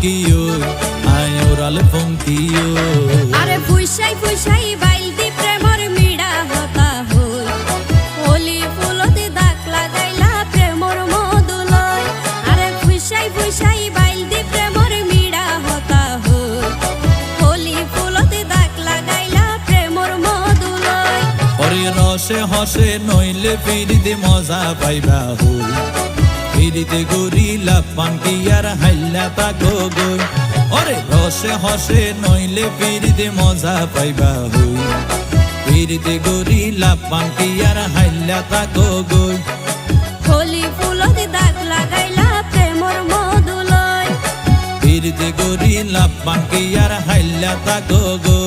গিও আয় ওরাল পঙ্কিও আরে ফুইসাই ফুইসাই বাইলতি প্রেমর মিড়া হতা হই হোলি ফুলতে দাগ লাগাইলা প্রেমর মধুলয় আরে ফুইসাই ফুইসাই বাইলতি প্রেমর মিড়া হতা হই হোলি ফুলতে দাগ লাগাইলা প্রেমর মধুলয় ওরে রসে হসে নইলে ফিরিতে মজা পাইবা হই ফিরিতে গরিলা পাঙ্কিয়ার হাইলা তাকো গই ওরে রসে হসে নইলে ফিরিতে মজা পাইবা হই ফিরিতে গরিলা পাঙ্কিয়ার হাইলা তাকো গই হোলি ফুলতে দাগ লাগাইলা প্রেমর মধুলয় ফিরিতে গরিলা পাঙ্কিয়ার হাইলা তাকো গই